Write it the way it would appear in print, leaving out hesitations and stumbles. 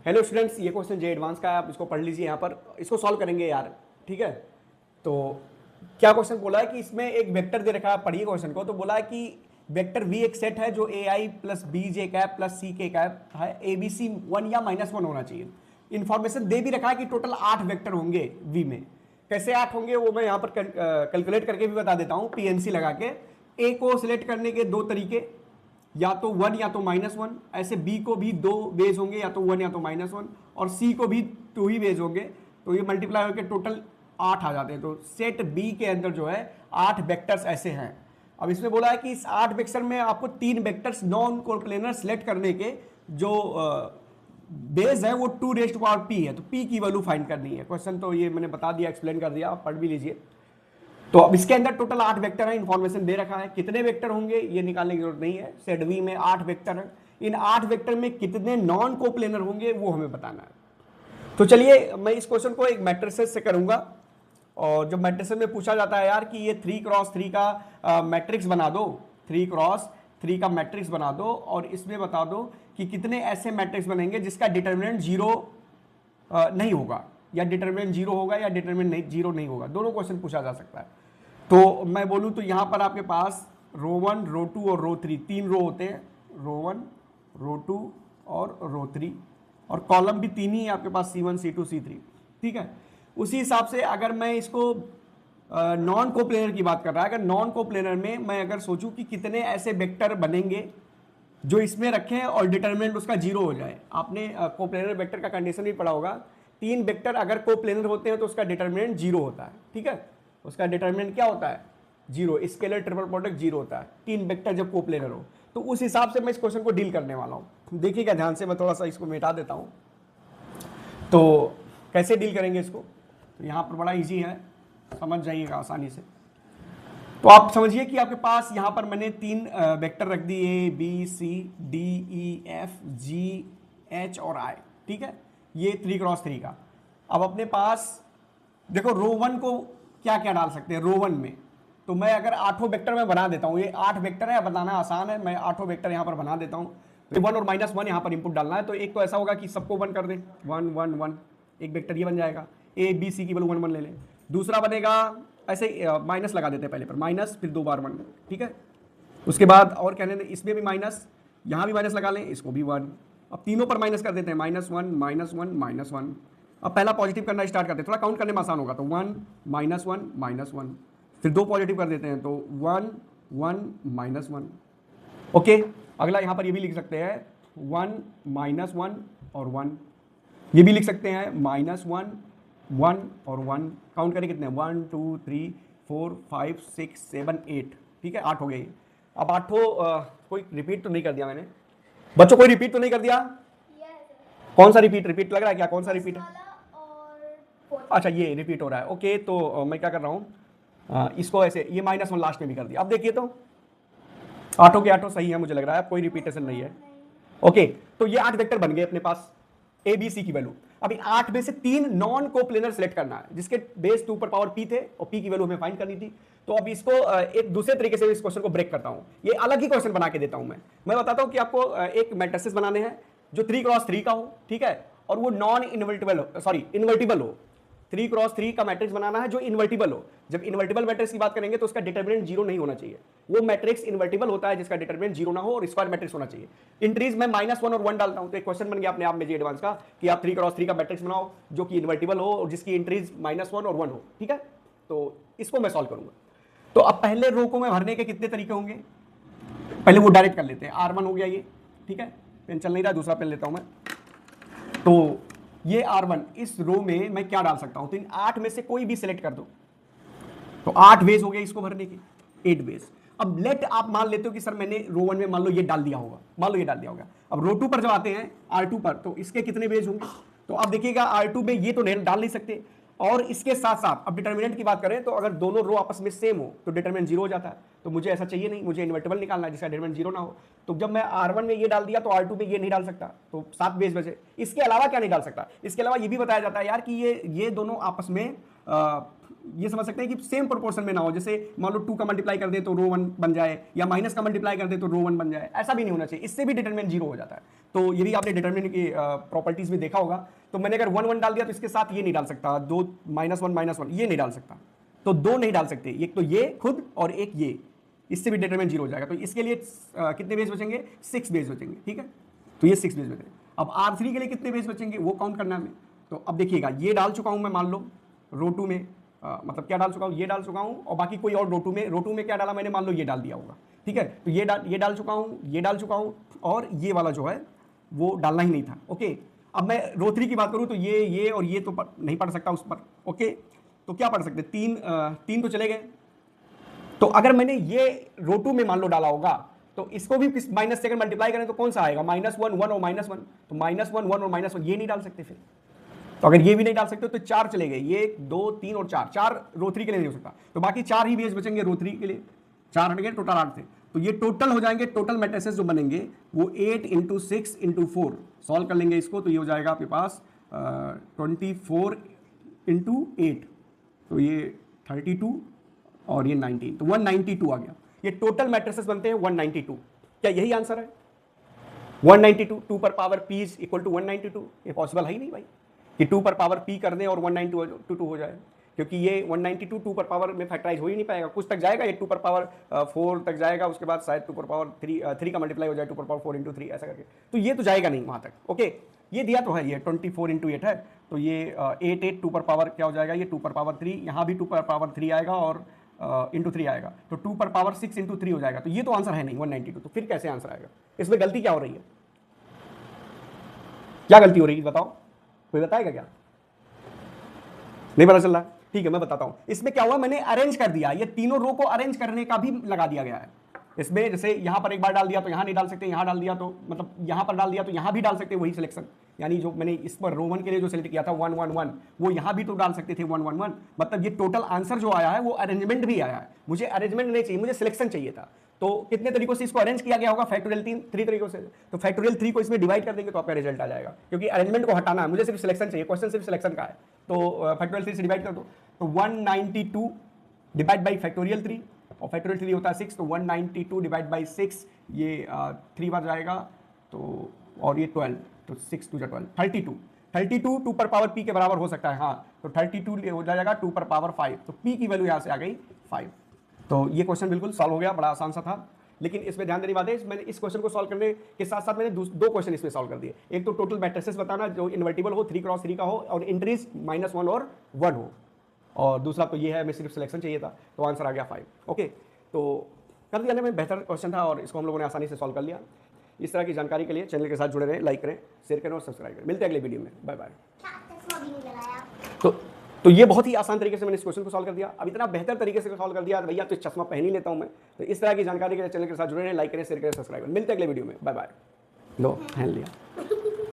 Hello students, ये question जे advance का है, आप इसको पढ़ लीजिए। यहाँ पर इसको सॉल्व करेंगे यार, ठीक है। तो क्या क्वेश्चन बोला है कि इसमें एक वेक्टर दे रखा है, पढ़िए क्वेश्चन को। तो बोला है कि वेक्टर वी एक सेट है जो a i plus b j cap plus c k cap है, ए बी सी 1 या -1 होना चाहिए। इन्फॉर्मेशन दे भी रखा है कि टोटल 8 वेक्टर होंगे वी में। कैसे 8 होंगे वो मैं यहाँ पर कैलकुलेट करके भी बता देता हूँ, पीएनसी लगा के। ए को सिलेक्ट करने के दो तरीके, या तो 1 या तो -1। ऐसे बी को भी दो वेज होंगे, या तो 1 या तो -1, और सी को भी 2 ही वेज होंगे। तो ये मल्टीप्लाई होकर टोटल 8 आ जाते हैं। तो सेट बी के अंदर जो है 8 वेक्टर्स ऐसे हैं। अब इसमें बोला है कि इस 8 वेक्टर में आपको 3 वेक्टर्स नॉन कोप्लेनर सेलेक्ट करने के जो बेस है वो 2⁻p है। तो p की वैल्यू फाइंड करनी है। क्वेश्चन तो ये मैंने बता दिया, एक्सप्लेन कर दिया, आप पढ़ भी लीजिए। तो अब इसके अंदर टोटल 8 वेक्टर है, इन्फॉर्मेशन दे रखा है। कितने वेक्टर होंगे ये निकालने की जरूरत नहीं है, सेट वी में 8 वेक्टर है। इन 8 वेक्टर में कितने नॉन कोप्लेनर होंगे वो हमें बताना है। तो चलिए मैं इस क्वेश्चन को एक मैट्रिसेस से करूंगा। और जब मैट्रिसेस में पूछा जाता है यार कि ये 3x3 का मैट्रिक्स बना दो, 3x3 का मैट्रिक्स बना दो, और इसमें बता दो कि कितने ऐसे मैट्रिक्स बनेंगे जिसका डिटर्मिनेंट 0 नहीं होगा, या डिटर्मिनेंट 0 होगा, या डिटर्मिनेंट 0 नहीं होगा। दोनों क्वेश्चन पूछा जा सकता है। तो मैं बोलूं तो यहां पर आपके पास रो 1, रो 2 और रो 3 तीन रो होते हैं, रो 1, रो 2 और रो 3, और कॉलम भी तीन ही है आपके पास, C1 C2 C3, ठीक है। उसी हिसाब से अगर मैं इसको नॉन कोप्लेनर की बात कर रहा है, अगर नॉन कोप्लेनर में मैं अगर सोचूं कि कितने ऐसे वेक्टर बनेंगे जो इसमें रखें और डिटरमिनेंट उसका 0 हो जाए। आपने कोप्लेनर वेक्टर का कंडीशन भी पढ़ा होगा, 3 वेक्टर अगर कोप्लेनर होते हैं तो उसका डिटरमिनेंट 0 होता है, ठीक है। उसका डिटरमिनेंट क्या होता है? 0। स्केलर ट्रिपल प्रोडक्ट 0 होता है 3 वेक्टर जब कोप्लेनर हो। तो उस हिसाब से मैं इस क्वेश्चन को डील करने वाला हूं। देखिएगा ध्यान से, मैं थोड़ा सा इसको मिटा देता हूं। तो कैसे डील करेंगे इसको? तो यहां पर बड़ा इजी है, समझ जाइएगा आसानी से। तो आप समझिए कि आपके पास यहां पर मैंने 3 वेक्टर रख दिए, B C D E F G H और आई, ठीक है। ये 3x3 का। अब अपने पास देखो रो 1 को क्या क्या डाल सकते हैं रो 1 में। तो मैं अगर 8 वेक्टर में बना देता हूं, ये 8 वेक्टर है, बताना आसान है, मैं 8 वेक्टर यहां पर बना देता हूं। तो 1 और -1 यहां पर इनपुट डालना है। तो एक तो ऐसा होगा कि सबको 1 कर दें, 1 1 1, एक वेक्टर ये बन जाएगा। ए बी सी की वैल्यू 1 1 ले लें। दूसरा बनेगा ऐसे माइनस लगा देते हैं, पहले पर माइनस, फिर 2 बार 1, ठीक है। उसके बाद और कहने दें इसमें भी माइनस, यहां भी माइनस लगा लें, इसको भी 1। अब तीनों पर माइनस कर देते हैं, -1 -1 -1। अब पहला पॉजिटिव करना स्टार्ट करते हैं, थोड़ा काउंट करने में आसान होगा। तो 1 -1 -1, फिर 2 पॉजिटिव कर देते हैं, तो 1 1 -1। ओके, अगला यहां पर ये भी लिख सकते हैं 1 -1 और 1। ये भी लिख सकते हैं -1 1 और 1। काउंट करें कितने, 1 2 3 4 5 6 7 8, ठीक है, 8 हो गए। अब 8 कोई रिपीट तो नहीं कर दिया मैंने बच्चों? कोई रिपीट तो नहीं कर दिया? कौन सा रिपीट लग रहा है क्या? कौन सा रिपीट है? अच्छा, ये रिपीट हो रहा है। ओके, तो मैं क्या कर रहा हूँ, इसको ऐसे ये -1 लास्ट में भी कर दिया। अब देखिए तो 8 के 8 सही है मुझे लग रहा है, कोई रिपीटेशन नहीं है। ओके, तो ये 8 वेक्टर बन गए अपने पास, ए बी सी की वैल्यू। अभी 8 में से 3 नॉन कोप्लेनर सेलेक्ट करना है जिसके बेस 2 पर पावर p थे, और p की वैल्यू हमें फाइंड करनी थी। तो अब इसको एक दूसरे तरीके से इस क्वेश्चन को ब्रेक करता हूं, ये अलग ही क्वेश्चन बना के देता हूं। मैं बताता हूं कि आपको एक मैट्रिसेस बनाने हैं जो 3x3 का हो, ठीक है, और वो नॉन इन्वर्टिबल हो, सॉरी इन्वर्टिबल हो। 3x3 का मैट्रिक्स बनाना है जो इन्वर्टिबल हो। जब इन्वर्टिबल मैट्रिक्स की बात करेंगे तो उसका डिटरमिनेंट 0 नहीं होना चाहिए। वो मैट्रिक्स इन्वर्टिबल होता है जिसका डिटरमिनेंट 0 ना हो और स्क्वायर मैट्रिक्स होना चाहिए। इंट्रीज में -1 और 1 डालता हूं, तो एक क्वेश्चन बन गया अपने आप में जी एडवांस का कि आप 3x3 का मैट्रिक्स बनाओ जो कि इन्वर्टिबल हो और जिसकी इंट्रीज -1 और 1 हो, ठीक है। तो इसको मैं सॉल्व करूंगा। तो अब पहले रो को मैं भरने के कितने तरीके होंगे, पहले वो डायरेक्ट कर लेते हैं। R1 हो गया ये, ठीक है, पेन चल नहीं रहा, दूसरा पेन लेता हूं मैं। तो ये R1, इस रो में मैं क्या डाल सकता हूं? तो इन 8 में से कोई भी सिलेक्ट कर दो। तो 8 वेज हो गए इसको भरने के, 8 वेज। अब लेट आप मान लेते हो कि सर मैंने रो 1 में मान लो ये डाल दिया होगा, मान लो ये डाल दिया होगा। अब रो 2 पर जब आते हैं, R2 पर, तो इसके कितने वेज होंगे? तो आप देखिएगा R2 में ये तो डाल नहीं सकते, और इसके साथ साथ अब डिटर्मिनेंट की बात करें तो अगर दोनों रो आपस में सेम हो तो डिटरमिनेंट 0 हो जाता है। तो मुझे ऐसा चाहिए नहीं, मुझे इन्वर्टिबल निकालना है जिसका डिटरमिनेंट 0 ना हो। तो जब मैं R1 में ये डाल दिया तो R2 में ये नहीं डाल सकता, तो 7 वेज बचे। इसके अलावा क्या नहीं डाल सकता? इसके अलावा ये भी बताया जाता है यार कि ये दोनों आपस में ये समझ सकते हैं कि सेम प्रोपोर्शन में ना हो, जैसे मान लो 2 का मल्टीप्लाई कर दे तो रो 1 बन जाए, या माइनस का मल्टीप्लाई कर दे तो रो 1 बन जाए, ऐसा भी नहीं होना चाहिए, इससे भी डिटरमिनेंट 0 हो जाता है। तो ये भी आपने डिटरमिनेंट की प्रॉपर्टीज में देखा होगा। तो मैंने अगर 1 1 डाल दिया तो इसके साथ ये नहीं डाल सकता, 2 -1 ये नहीं डाल सकता, तो 2 नहीं डाल सकते, एक तो ये खुद और एक ये, इससे भी डिटरमिनेंट 0 हो जाएगा। तो इसके लिए कितने बेस बचेंगे, 6 बेस बचेंगे, ठीक है। तो ये 6 बेस बचेंगे। अब R3 के लिए कितने बेस बचेंगे वो काउंट करना है हमें। तो अब देखिएगा, ये डाल चुका हूं मैं, मान लो रो 2 में मतलब क्या डाल चुका हूं, ये डाल चुका हूं, और बाकी कोई और रो 2 में क्या डाला मैंने, मान लो ये डाल दिया होगा, ठीक है। तो ये डाल चुका हूं, ये डाल चुका हूं, और ये वाला जो है वो डालना ही नहीं था, ओके। अब मैं रो 3 की बात करूं तो ये और ये तो नहीं पढ़ सकता उस पर, ओके। तो क्या पढ़ सकते, 3 तो चले गए। तो अगर मैंने ये रो 2 में मान लो डाला होगा, तो इसको भी माइनस से मल्टीप्लाई करें तो कौन सा आएगा, -1 1 और -1, तो -1 1 और -1 ये नहीं डाल सकते फिर। तो अगर ये भी नहीं डाल सकते तो 4 चले गए, 1 2 3 और 4 रो 3 के लिए नहीं हो सकता, तो बाकी 4 ही बेस बचेंगे रो 3 के लिए, 4 हट गए, टोटल 8 थे। तो ये टोटल हो जाएंगे, टोटल मैट्रिसेस जो बनेंगे वो 8 × 6 × 4, सॉल्व कर लेंगे इसको, तो ये हो जाएगा आपके पास 24 × 8, तो ये 32 और ये 19, तो 192 आ गया। ये टोटल मैट्रिसेस बनते हैं 192। क्या यही आंसर है 192? 2 पर power p is equal to 192? ये पॉसिबल है ही नहीं भाई कि 2 पर पावर p कर दें और 192 हो जाए, क्योंकि ये 192 2 पर पावर में फैक्टराइज हो ही नहीं पाएगा, कुछ तक जाएगा, ये 2 पर पावर 4 तक जाएगा, उसके बाद शायद 2 पर पावर 3 का मल्टीप्लाई हो जाए 2 पर पावर 4 × 3 ऐसा करके, तो ये तो जाएगा नहीं वहां तक, ओके। ये दिया तो है, ये 24 × 8 है, तो ये 8 2 पर पावर क्या हो जाएगा, ये 2 पर पावर 3, यहाँ भी 2 पर पावर 3 आएगा और इंटू 3 आएगा, तो 2 पर पावर 6 × 3 हो जाएगा। तो ये तो आंसर है नहीं 192, तो फिर कैसे आंसर आएगा? इसमें गलती क्या हो रही है, क्या गलती हो रही है बताओ, कोई बताएगा क्या? नहीं पता चल रहा? ठीक है, मैं बताता हूं। इसमें क्या हुआ, मैंने अरेंज कर दिया, ये तीनों रो को अरेंज करने का भी लगा दिया गया है इसमें। जैसे यहां पर एक बार डाल दिया तो यहां नहीं डाल सकते, यहां डाल दिया तो मतलब यहां पर डाल दिया तो यहां भी डाल सकते, वही सिलेक्शन, यानी जो मैंने इस पर रो 1 के लिए जो सिलेक्ट किया था 1 1 1, वो यहां भी तो डाल सकते थे 1 1 1, मतलब ये टोटल आंसर जो आया है वो अरेंजमेंट भी आया है। मुझे अरेंजमेंट नहीं चाहिए, मुझे सिलेक्शन चाहिए था। तो कितने तरीकों से इसको अरेंज किया गया होगा, फैक्टोरियल 3 तरीकों से। तो फैक्टोरियल 3 को इसमें डिवाइड कर देंगे तो आपका रिजल्ट आ जाएगा, क्योंकि अरेंजमेंट को हटाना है, मुझे सिर्फ सिलेक्शन चाहिए, क्वेश्चन सिर्फ सिलेक्शन का है। तो फैक्टोरियल 3 से डिवाइड कर दो, तो 192 डिवाइड बाई फैक्टोरियल 3, और फैक्टोरियल 3 होता है 6, तो 192 डिवाइड बाई 6, ये 3 बार जाएगा, तो और ये 12, तो 6 2 12, 32 2 पर पावर p के बराबर हो सकता है, हाँ, तो 32 हो जाएगा 2 पर पावर 5, तो p की वैल्यू यहाँ से आ गई 5। तो ये क्वेश्चन बिल्कुल सॉल्व हो गया, बड़ा आसान सा था। लेकिन इसमें ध्यान देने बात है, मैंने इस क्वेश्चन को सॉल्व करने के साथ साथ मैंने दो क्वेश्चन इसमें सॉल्व कर दिए। एक तो टोटल मैट्रिसेस बताना जो इन्वर्टिबल हो, 3 × 3 का हो, और इंट्रीज -1 और 1 हो, और दूसरा तो ये है, मैं सिर्फ सिलेक्शन चाहिए था, तो आंसर आ गया 5, ओके। तो कर दिया में बेहतर क्वेश्चन था और इसको हम लोगों ने आसानी से सॉल्व कर लिया। इस तरह की जानकारी के लिए चैनल के साथ जुड़े रहें, लाइक करें, शेयर करें और सब्सक्राइब करें। मिलते हैं अगले वीडियो में, बाय बाय। तो ये बहुत ही आसान तरीके से मैंने इस क्वेश्चन को सॉल्व कर दिया। अब इतना बेहतर तरीके से सॉल्व कर दिया भैया, तो चश्मा पहन ही लेता हूं मैं। तो इस तरह की जानकारी के लिए चैनल के साथ जुड़े रहें, लाइक करें, शेयर करें, सब्सक्राइब करें। मिलते हैं अगले वीडियो में, बाय बाय। लो पहन लिया।